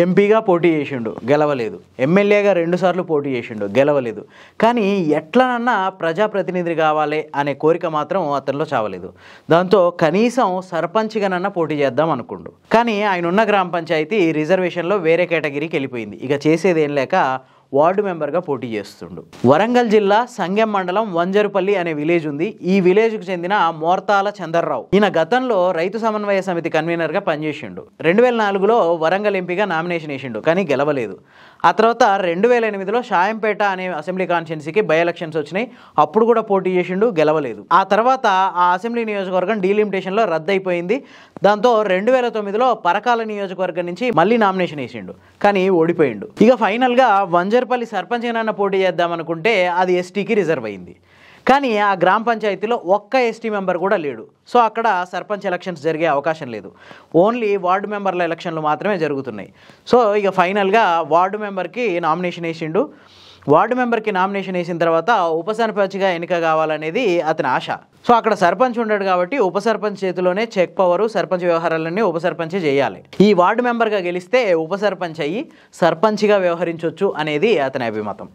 ఎంపీగా పోటీ చేసిండు, గెలవలేదు. ఎమ్మెల్యేగా 2 సార్లు పోటీ చేసిండు, గెలవలేదు. కానీ ఎట్లనన్నా ప్రజాప్రతినిధి కావాలి అనే కోరిక మాత్రం అతనిలో చావలేదు. దాంతో కనీసం సర్పంచ్గానన్నా పోటీ చేద్దాం అనుకుండు. కానీ ఆయన ఉన్న గ్రామ పంచాయతీ రిజర్వేషన్లో వేరే కేటగిరీకి వెళ్ళిపోయింది. ఇక చేసేదేం లేక వార్డు మెంబర్గా పోటీ చేస్తుండు. వరంగల్ జిల్లా సంగెం మండలం వంజరుపల్లి అనే విలేజ్ ఉంది. ఈ విలేజ్కు చెందిన మోర్తాల చందర్రావు. ఈయన గతంలో రైతు సమన్వయ సమితి కన్వీనర్గా పనిచేసిండు. 2004లో వరంగల్ ఎంపీగా నామినేషన్ వేసిండు, కానీ గెలవలేదు. ఆ తర్వాత 2008లో షాయంపేట అనే అసెంబ్లీ కాన్స్టిట్యున్సీకి బై ఎలక్షన్స్ వచ్చినాయి. అప్పుడు కూడా పోటీ చేసిండు, గెలవలేదు. ఆ తర్వాత ఆ అసెంబ్లీ నియోజకవర్గం డీలిమిటేషన్లో రద్దయిపోయింది. దాంతో 2009లో పరకాల నియోజకవర్గం నుంచి మళ్ళీ నామినేషన్ వేసిండు, కానీ ఓడిపోయిండు. ఇక ఫైనల్గా వంజర్పల్లి సర్పంచ్గానన్నా పోటీ చేద్దామనుకుంటే అది ఎస్టీకి రిజర్వ్ అయింది. కానీ ఆ గ్రామ పంచాయతీలో ఒక్క ఎస్టీ మెంబర్ కూడా లేడు. సో అక్కడ సర్పంచ్ ఎలక్షన్స్ జరిగే అవకాశం లేదు. ఓన్లీ వార్డు మెంబర్ల ఎలక్షన్లు మాత్రమే జరుగుతున్నాయి. సో ఇక ఫైనల్గా వార్డు మెంబర్కి నామినేషన్ వేసిండు. వార్డు మెంబర్కి నామినేషన్ వేసిన తర్వాత ఉప సర్పంచ్గా ఎన్నిక కావాలనేది అతని ఆశ. సో అక్కడ సర్పంచ్ ఉన్నాడు కాబట్టి ఉప సర్పంచ్ చేతిలోనే చెక్ పవరు, సర్పంచ్ వ్యవహారాలన్నీ ఉప సర్పంచే చేయాలి. ఈ వార్డు మెంబర్గా గెలిస్తే ఉప సర్పంచ్ అయ్యి సర్పంచ్గా వ్యవహరించవచ్చు అనేది అతని అభిమతం.